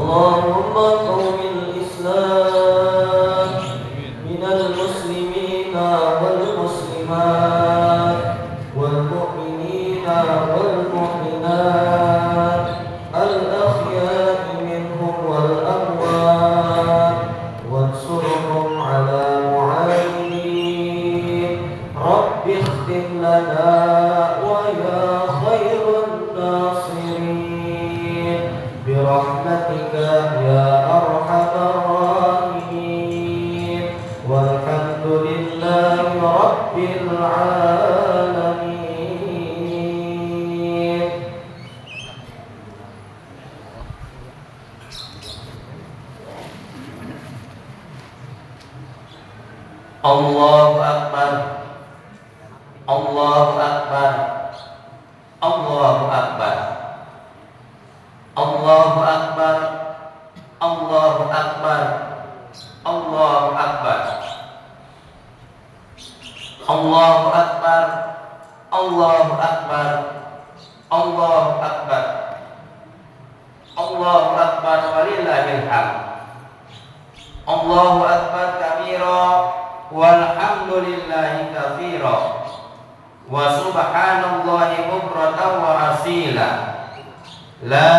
اللهم قوم الإسلام من المسلمين والمسلمات والمؤمنين والمؤمنات الأحياء منهم والأموات وانصرهم على معاندين رب اختم لنا ويا خير الناصرين برحمتك يا أرحم الراحمين والحمد لله رب العالمين. Allahu Akbar, Allahu Akbar, Allahu Akbar, Allahu Akbar, Allahu Akbar, Allahu Akbar, Allahu Akbar, Allahu Akbar, Allahu Akbar, Allahu Akbar walillahil hamd. Allahu Akbar kabira walhamdulillahi katsira wa subhanallahi bukratan wa asila. La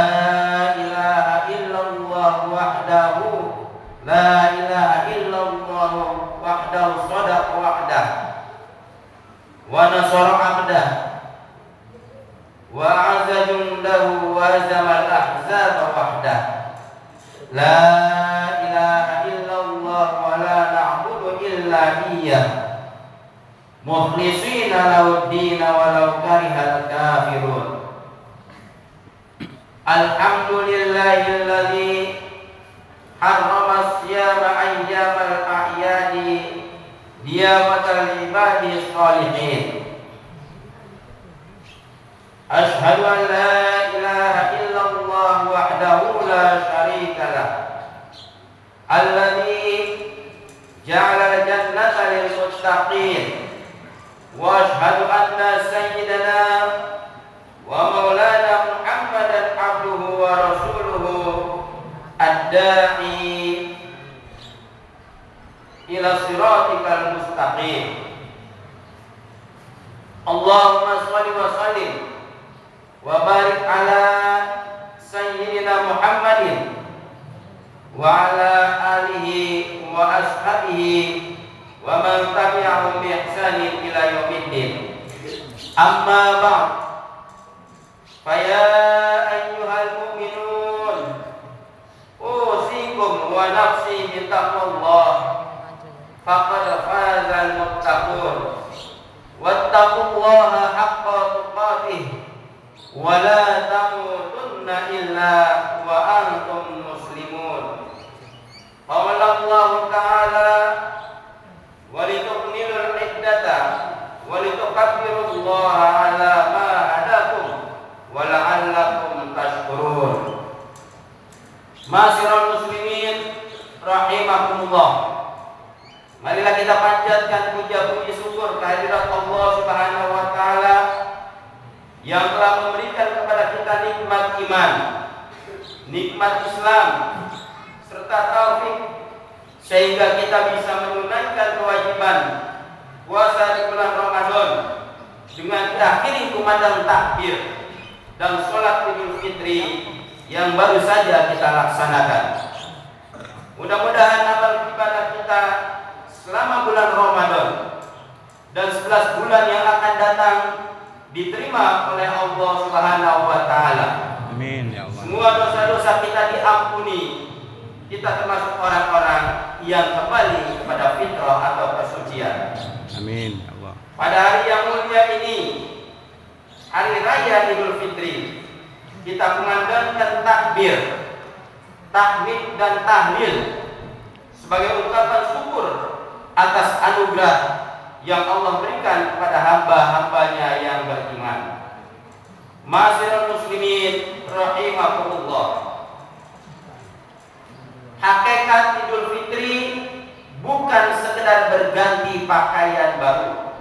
ilaha illallah wahdahu la ilaha illallah wahdahu shadaqa wahdah wa nasara abdah wa azza jundahu wa hazamal ahzaba wahdah. La ilaha illallah wa la na'budu illa iyyah mukhlishina lahu-d-din walau karihal kafirun. Alhamdulillahilladzi harrama siyama ayyamal a'yadi diyamatal ibadi sholihin. Ashhadu an la ilaha illallah wahdahu la syarika lah alladzi ja'ala al-jannata lil muttaqin wa ashhadu anna sayyidana wa maulana Muhammadan abduhu wa rasuluhu ad-da'i ila siratikal mustaqim. Allahumma shalli wa sallim wa barik ala sayyidina Muhammadin wa ala alihi wa ashabihi wa man tabi'ahum bi ihsanin ila yaumiddin. Amma ba'd, faya ayyuhal mu'minun usikum wa nafsi bi taqwallah faqad fazal muttaqun wattaqullaha haqqa tuqatih wa la tamutunna illa wa antum muslimun. Qala Allah ta'ala wa litukmilul iddata wa litukabbirullaha ala ma hadakum wa la'allakum tashkurun. Ma'asyiral muslimin rahimakumullah, marilah kita panjatkan puja-puji syukur kehadirat Allah Subhanahu wa taala yang telah memberikan kepada kita nikmat iman, nikmat Islam serta taufik sehingga kita bisa menunaikan kewajiban puasa di bulan Ramadan dengan diakhiri kumandang takbir dan sholat Idul Fitri yang baru saja kita laksanakan. Mudah-mudahan amal ibadah kita selama bulan Ramadan dan 11 bulan yang akan datang diterima oleh Allah Subhanahu wa taala. Amin ya Allah. Semua dosa-dosa kita diampuni. Kita termasuk orang-orang yang kembali kepada fitrah atau kesucian. Amin ya Allah. Pada hari yang mulia ini, hari raya Idul Fitri, kita mengandalkan takbir, tahmid dan tahlil sebagai ungkapan syukur atas anugerah yang Allah berikan kepada hamba-hambanya yang beriman. Ma'asyiral muslimin rahimakumullah, hakikat Idul Fitri bukan sekedar berganti pakaian baru,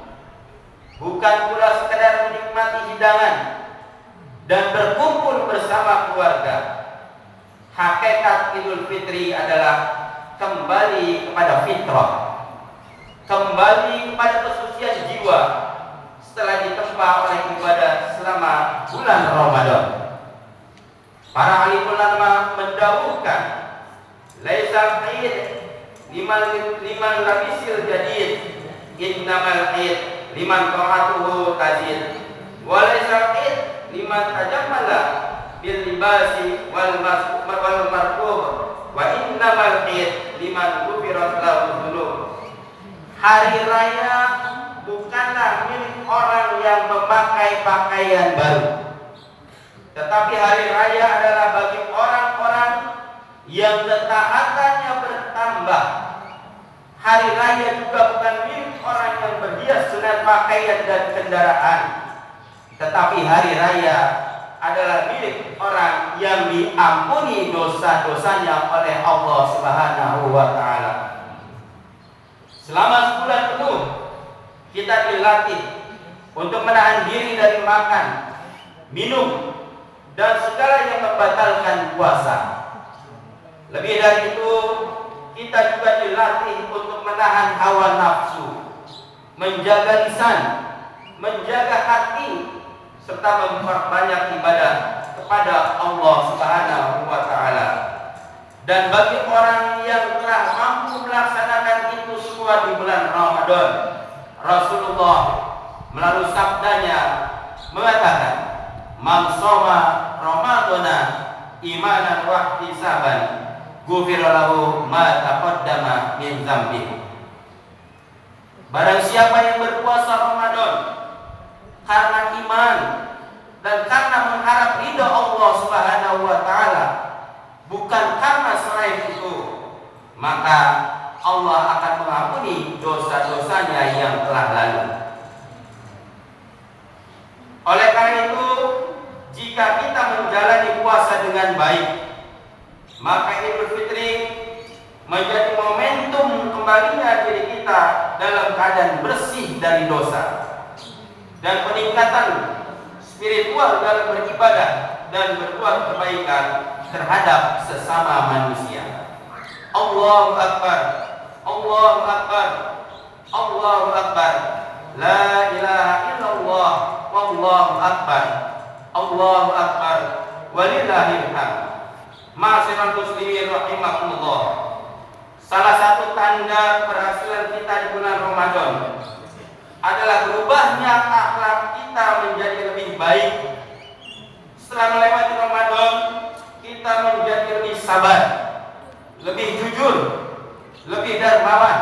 bukan pula sekedar menikmati hidangan dan berkumpul bersama keluarga. Hakikat Idul Fitri adalah kembali kepada fitrah, kembali kepada kesucian jiwa setelah ditempa oleh ibadah selama bulan Ramadan. Para ahli ulama mendahulukan laisal id liman labisil jadid, innamal id liman ta'atuhu tazid, wa laisal id liman tajammala bil libasi wal markub, wa innamal id liman ghufirat lahu dzunub. Hari raya bukanlah milik orang yang memakai pakaian baru, tetapi hari raya adalah bagi orang-orang yang ketaatannya bertambah. Hari raya juga bukan milik orang yang berhias dengan pakaian dan kendaraan, tetapi hari raya adalah milik orang yang diampuni dosa-dosanya oleh Allah Subhanahu wa taala. Selama sebulan penuh kita dilatih untuk menahan diri dari makan, minum, dan segala yang membatalkan puasa. Lebih dari itu, kita juga dilatih untuk menahan hawa nafsu, menjaga lisan, menjaga hati, serta memperbanyak ibadah kepada Allah Subhanahu wa taala. Dan bagi orang yang telah mampu melaksanakan itu semua di bulan Ramadan, Rasulullah melalui sabdanya mengatakan, "Man shoma Ramadana imanan wa ihtisaban, ghufira lahu ma taqaddama min dzambi." Barang siapa yang berpuasa Ramadan karena iman dan karena mengharap ridha Allah Subhanahu wa taala, bukan karena selain itu, maka Allah akan mengampuni dosa-dosanya yang telah lalu. Oleh karena itu, jika kita menjalani puasa dengan baik, maka Idul Fitri menjadi momentum kembalinya diri kita dalam keadaan bersih dari dosa dan peningkatan spiritual dalam beribadah dan berbuat kebaikan terhadap sesama manusia. Allahu Akbar, Allahu Akbar, Allahu Akbar, la ilaha illallah, wallahu akbar, Allahu akbar, walillahil hamd. Ma'asyiral muslimin rahimakumullah. Salah satu tanda keberhasilan kita di bulan Ramadan adalah berubahnya akhlak kita menjadi lebih baik. Setelah melewati Ramadan, kita menjadi lebih sabar, lebih jujur, lebih dermawan,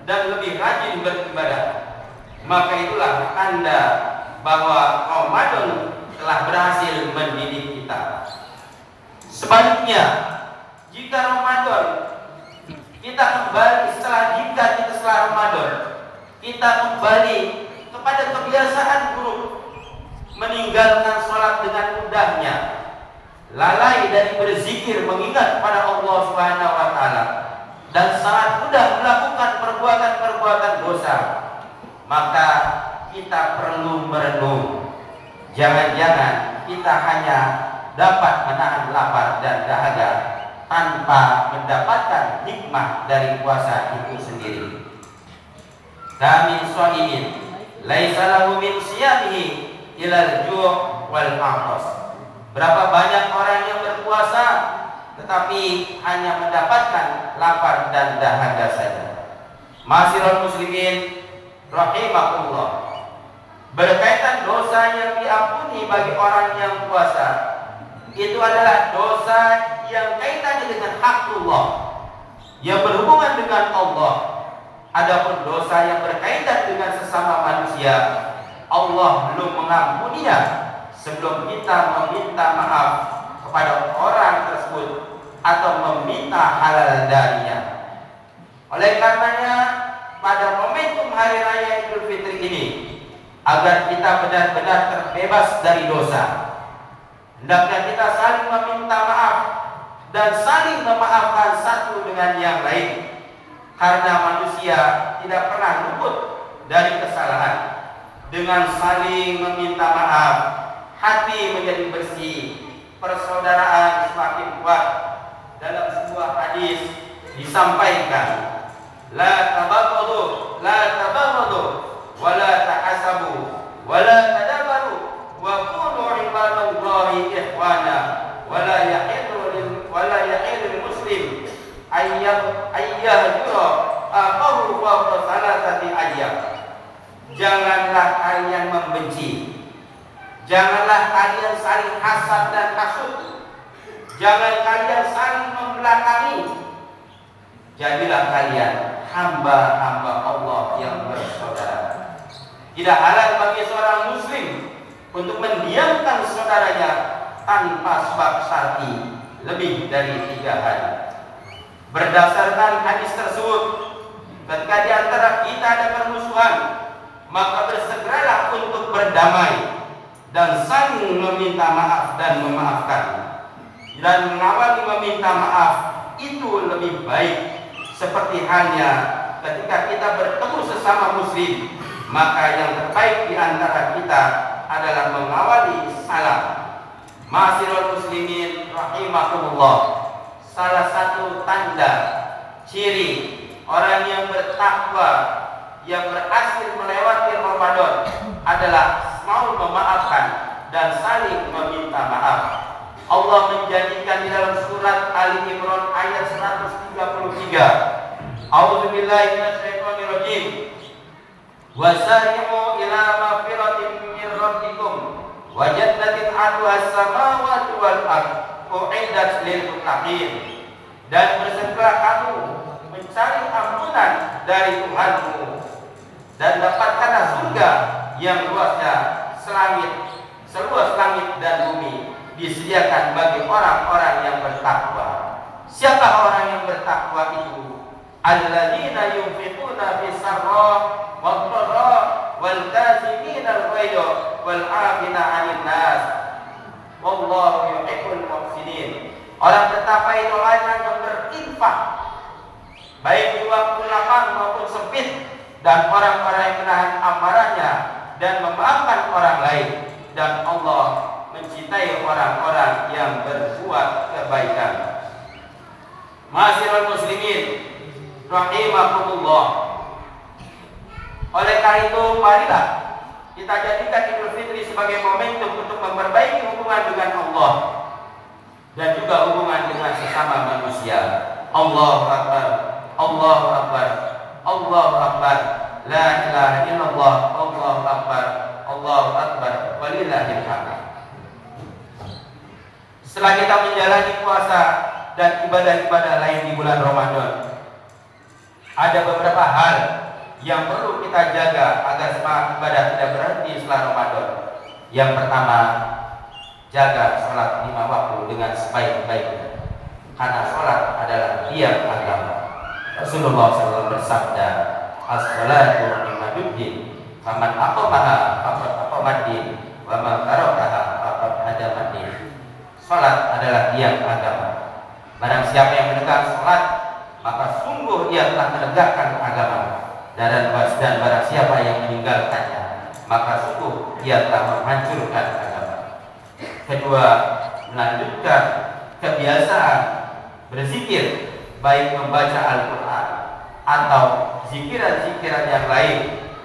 dan lebih rajin beribadah. Maka itulah tanda bahwa Ramadan telah berhasil mendidik kita. Sebaliknya, jika Ramadan kita kembali setelah Ramadan kita kembali kepada kebiasaan buruk, meninggalkan sholat dengan mudahnya, lalai dari berzikir mengingat pada Allah Subhanahu wa taala, dan sangat mudah melakukan perbuatan-perbuatan dosa, maka kita perlu merenung. Jangan-jangan kita hanya dapat menahan lapar dan dahaga tanpa mendapatkan hikmah dari puasa itu sendiri. Kamin shaimin laisa lahu min siyamihi ilal ju' wal 'atas. Berapa banyak orang yang berpuasa tetapi hanya mendapatkan lapar dan dahaga saja. Ma'asyiral muslimin rahimakumullah. Berkaitan dosa yang diampuni bagi orang yang puasa, itu adalah dosa yang kaitannya dengan hakullah, yang berhubungan dengan Allah. Adapun dosa yang berkaitan dengan sesama manusia, Allah belum mengampuninya sebelum kita meminta maaf kepada orang tersebut atau meminta halal darinya. Oleh karenanya, pada momentum hari raya Idul Fitri ini, agar kita benar-benar terbebas dari dosa, hendaknya kita saling meminta maaf dan saling memaafkan satu dengan yang lain. Karena manusia tidak pernah luput dari kesalahan. Dengan saling meminta maaf, hati menjadi bersih, persaudaraan semakin kuat, disampaikan, la tabaghadu, wa la tahasabu, wa la tadabaru, wa kunu ibadallahi ikhwana, wa la yahillu lil muslim ayyahjura aqahu fawqa salasati ayyam. Janganlah kalian membenci, janganlah kalian saling hasad dan hasud, jangan kalian saling membelakangi. Jadilah kalian hamba-hamba Allah yang bersaudara. Tidak halal bagi seorang muslim untuk mendiamkan saudaranya tanpa sebab syar'i lebih dari 3 hari. Berdasarkan hadis tersebut, ketika di antara kita ada permusuhan, maka bersegeralah untuk berdamai dan saling meminta maaf dan memaafkan. Dan mengawali meminta maaf itu lebih baik. Seperti halnya ketika kita bertemu sesama muslim, maka yang terbaik di antara kita adalah mengawali salam. Ma'asyiral muslimin rahimakumullah, salah satu tanda ciri orang yang bertakwa yang berhasil melewati Ramadan adalah mau memaafkan dan saling meminta maaf. Allah menjanjikan di dalam surat Ali Imran ayat 133, A'udzubillahi minasyaitonirrajim, wasari'u ila maghfiratin min rabbikum wa jannatin 'arduha as-samawati wal ardh u'iddat lil muttaqin. Dan bersegeralah kamu mencari ampunan dari Tuhanmu dan dapatkanlah surga yang luasnya seluas langit dan bumi, disediakan bagi orang-orang yang bertakwa. Siapa orang yang bertakwa itu? Alladzina yunfiquna fis sarra wad dharra wal kaazimina al-ghayza wal 'afina 'anil nas wallahu yuhibbul muhsinin. Orang bertakwa itu orang yang berinfak baik di waktu lapang maupun sempit, dan orang-orang yang menahan amarahnya dan memaafkan orang lain, dan Allah mencintai orang-orang yang berbuat kebaikan. Ma'asyiral muslimin rahimakumullah, oleh karena itu marilah kita jadikan Idul Fitri sebagai momentum untuk memperbaiki hubungan dengan Allah dan juga hubungan dengan sesama manusia. Allahu Akbar, Allahu Akbar, Allahu Akbar, la ilaha illallah, Allahu Akbar, Allahu Akbar, walillahil hamd. Setelah kita menjalani puasa dan ibadah-ibadah lain di bulan Ramadan, ada beberapa hal yang perlu kita jaga agar semangat ibadah tidak berhenti setelah Ramadan. Yang pertama, jaga sholat 5 waktu dengan sebaik-baiknya, karena sholat adalah tiang agama. Rasulullah SAW bersabda, as-salatu imaduddin, faman aqamaha faqad aqamaddin, wa man tarakaha faqad hadamaddin. Sholat adalah tiang agama. Barang siapa yang menegakkan sholat, maka sungguh ia telah menegakkan agama. Dan barang siapa yang meninggalkannya, maka sungguh ia telah menghancurkan agama. Kedua, melanjutkan kebiasaan berzikir, baik membaca Al-Quran atau zikiran-zikiran yang lain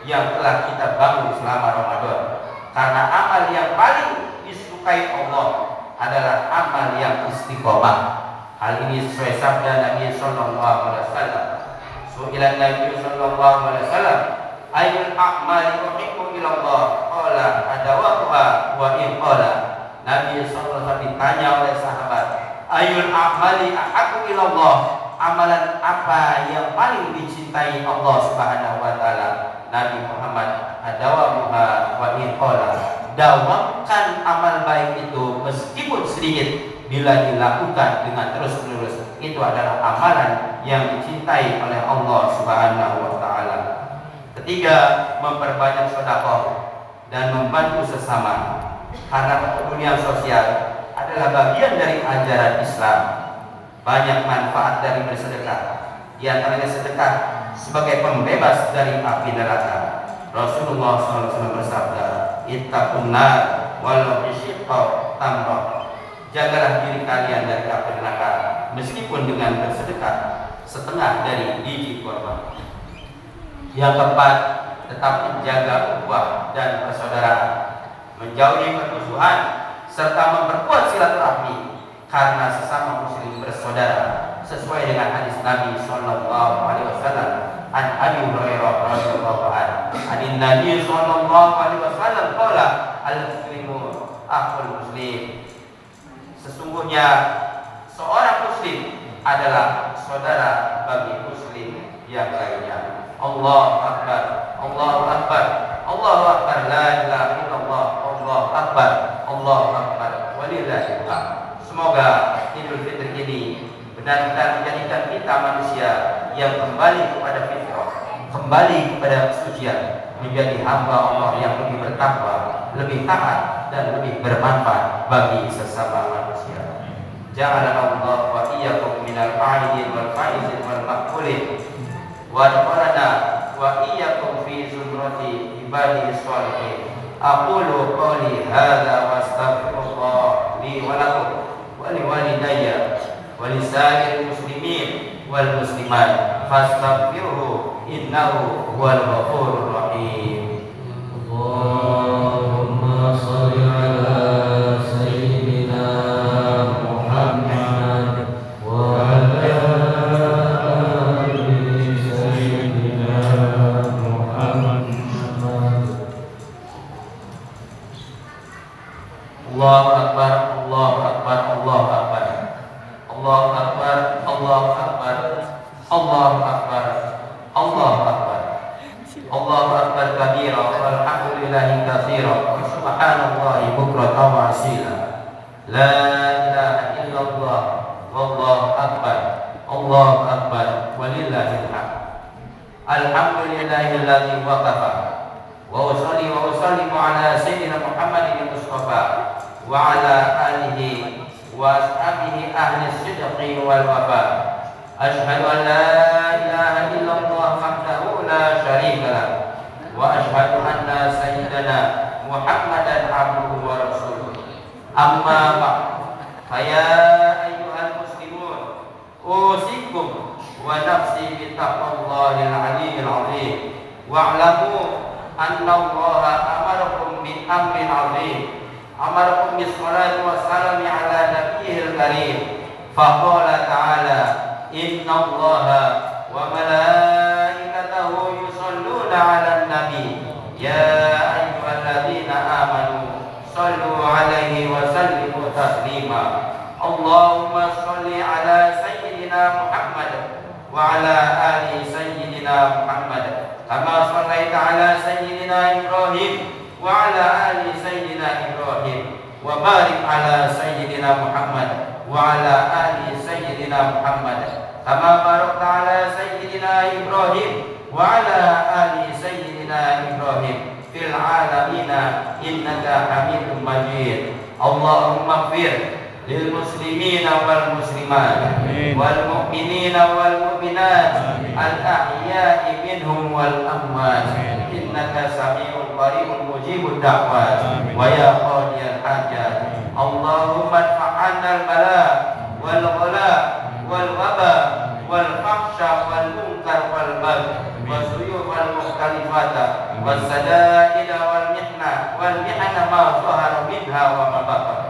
yang telah kita bangun selama Ramadan. Karena amal yang paling disukai Allah adalah amal yang istiqomah. Hal ini sesuai sabda Nabi sallallahu alaihi wasallam. Su'ilan Nabi sallallahu alaihi wasallam, ayyul a'mali uhibbu ila Allah? Qala adawatuha wa in qala. Nabi sallallahu alaihi wasallam ditanya oleh sahabat, ayyul a'mali ahabbu ila Allah? Amalan apa yang paling dicintai Allah Subhanahu wa taala? Nabi Muhammad, adawamuha wa in qala. Dawamkan amal baik itu meskipun sedikit, bila dilakukan dengan terus-menerus, itu adalah amalan yang dicintai oleh Allah Subhanahu wa taala. Ketiga, memperbanyak sedekah dan membantu sesama, karena kepedulian sosial adalah bagian dari ajaran Islam. Banyak manfaat dari bersedekah, di antaranya sedekah sebagai pembebas dari api neraka. Rasulullah SAW bersabda, ittaqun nar walau bisyiqqi tamrah. Jagalah diri kalian dari api neraka meskipun dengan bersedekah setengah dari biji kurma. Yang keempat, tetap menjaga ukhuwah dan persaudaraan, menjauhi permusuhan serta memperkuat silaturahmi karena sesama muslim bersaudara sesuai dengan hadis Nabi sallallahu alaihi wasallam. An Abi Hurairah radhiyallahu anhu, an Nabi sallallahu alaihi wasallam qala al-muslimu akhul muslim. Sesungguhnya seorang muslim adalah saudara bagi muslim yang lainnya. Allahu akbar, Allahu akbar, Allahu akbar, la ilaha illallah, Allahu akbar, Allahu akbar, walillahil hamd. Semoga Idul Fitri ini benar-benar menjadikan kita manusia yang kembali kepada fitrah, kembali kepada kesucian, menjadi hamba Allah yang lebih bertakwa, lebih taat dan lebih bermanfaat bagi sesama manusia. Ja'alana Allah wa iyyakum minal fa'ilin wal faizin wal maqbulin wa adkhalana wa iyyakum fi zumrati ibadihi sholihin. Aqulu qawli hadza wa astaghfirullah li wa lakum wa li walidayya wa li sa'iril muslimin wal muslimat fastaghfiruhu innahu huwal ghafurur rahim. Allahumma shalli ala sayyidina Muhammad wa ala ali sayyidina Muhammad. Allahu akbar, Allahu akbar, Allahu akbar, Allahu akbar, Allahu akbar, Allahu akbar, Allahu akbar, Allahu akbar kabira walhamdulillahi katsira wa subhanallahi bukratan wa asila. La ilaha illallah wallahu akbar, Allahu akbar, walillahil hamd. Alhamdulillahilladzi waqafa wa usalli wa usallimu ala sayyidina Muhammadin Mustafa wa ala alihi wa ashabihi ahli sidqi wal wafa. Ashhadu an la ilaha illallah wahdahu la syarika lah wa ashhadu anna sayyidana Muhammadan abduhu wa rasuluh. Amma ba'd, faya ayyuhal muslimun, usikum wa nafsi bi taqwallahil aliyyil azim. Wa'lamu anna Allah amarakum bi amrin azim, amarakum bis salati wassalami ala nabiyyil karim. Faqala ta'ala, inna Allaha wa malaikatahu yusalluna 'alan nabi ya ayyuhalladzina amanu sallu 'alaihi wa sallimu taslima. Allahumma shalli 'ala sayyidina Muhammad wa 'ala ali sayyidina Muhammad kama shallaita 'ala sayyidina Ibrahim wa 'ala ali sayyidina Ibrahim wa barik 'ala sayyidina Muhammad wa 'ala ali sayyidina Muhammad kama barakta 'ala sayyidina Ibrahim wa 'ala ali sayyidina Ibrahim fil 'alamina innaka Hamidum Majid. Allahumma ighfir lil muslimina wal muslimat wal mu'minina wal mu'minat al ahya'i minhum wal amwat innaka sami'un qaribun mujibud da'wat wa ya qadiyal hajat. Allahumma adfa'anna al bala wal ghala wal waba wal fahsya wal munkar wal bagh wasuyuf wal mukhtalifata was sadaida wal mihna ma zahara minha wa ma batan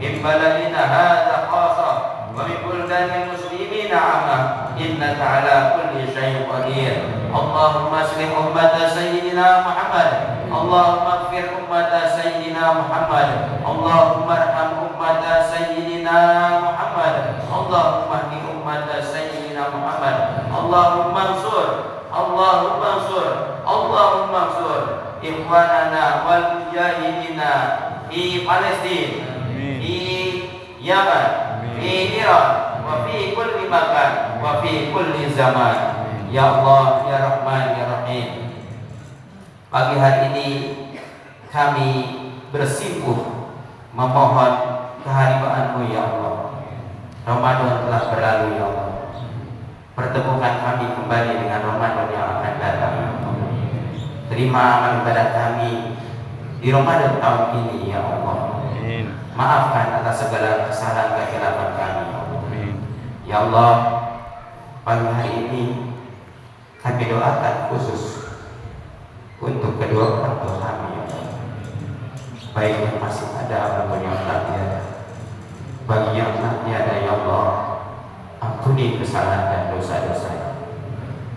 min baladina hadza khassa wa min buldanil muslimina 'amma innaka 'ala kulli syai'in qadir. Allahumma aslih ummata sayyidina Muhammad, Allahumma ighfir ummata sayyidina Muhammad, Allahumma arham ummata sayyidina Muhammad, Allahumma ihdi ummata sayyidina Muhammad, Allahumma ansur, Allahumma ansur, Allahumma ansur ikhwanana wal mujahidina fi Palestina, fi Yaman, fi Iran, wa fi kulli makan, wa fi kulli zaman. Ya Allah, ya Rahman, ya Rahim. Pagi hari ini kami bersimpuh memohon kehadiran-Mu ya Allah. Ramadan telah berlalu ya Allah. Pertemukan kami kembali dengan Ramadan yang akan datang ya Allah. Terima amal ibadah kami di Ramadan tahun ini ya Allah. Maafkan atas segala kesalahan kehilafan kami ya Allah. Ya Allah, pagi hari ini kami doakan khusus untuk kedua orang tua kami, baik yang masih ada maupun yang telah tiada. Bagi yang telah tiada, ya Allah, ampuni kesalahan dan dosa-dosa,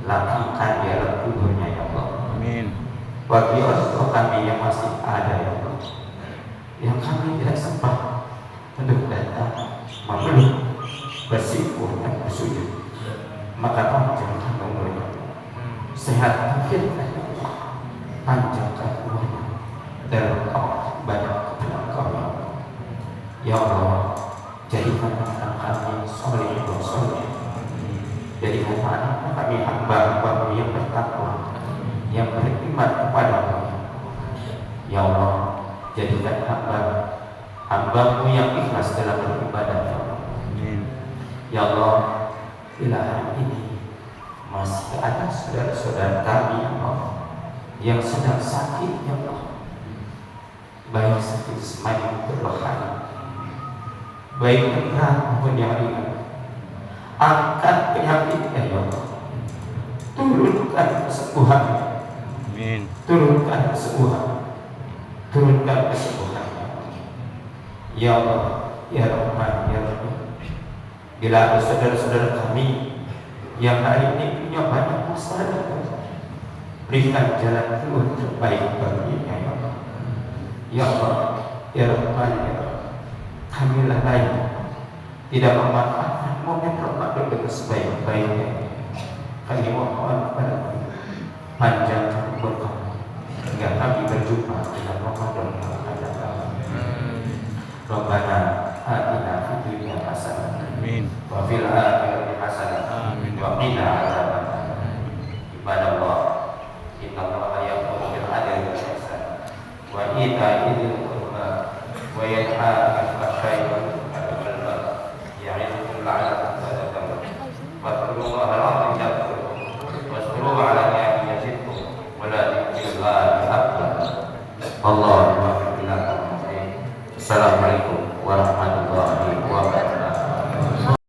lapangkan di alam kuburnya, ya Allah. Amin. Bagi orang tua kami yang masih ada, ya Allah, yang kami tidak sempat untuk datang memeluk, bersyukur dan bersujud, maka panjangkan umurnya, sehat mungkin, panjangkan umurnya dalam ibadah kepada Engkau, ya Allah. Ya Allah, jadikan anak kami soleh dan soleh, jadikan anak kami hamba-hamba yang bertakwa, yang beriman kepada-Mu. Ya Allah, jadikan hamba-Mu yang ikhlas dalam beribadah, ya Allah. Amin. Ya Allah, bila hari ini masih ada saudara-saudara kami, ya Allah, yang sedang sakit, ya Allah, baik sakit semakin berlebih, baik yang berat maupun yang ringan, angkat penyakitnya, ya Allah, turunkan kesembuhan, Amin. turunkan kesembuhan, turunkan kesembuhan, ya Allah, ya Rahman, ya Rahim. Bila ada saudara-saudara kami yang hari ini punya banyak masalah, berikan jalan keluar terbaik baginya, ya Allah. Ya Allah, ya Rahman, ya Rahim. Kamilah lain tidak memanfaatkan momen Ramadan dengan sebaik-baiknya. Kami mohon kepada panjangkan umur kami hingga kami berjumpa dengan Ramadan yang akan datang. Rabbana atina fid dunya hasanah Amin. wa fil akhirati hasanah Amin. wa qina adzabannar. Ibadallah, innallaha ya'muru bil adli wal ihsan wa ita'i dzil qurba wa yanha 'anil fahsya'i wal munkari wal baghi ya'idukum la'allakum tadhakkarun. Fadhkurullaha al-'azim yadhkurkum washkuruhu 'ala ni'amihi yazidkum wa la dzikrullahi akbar. Allahu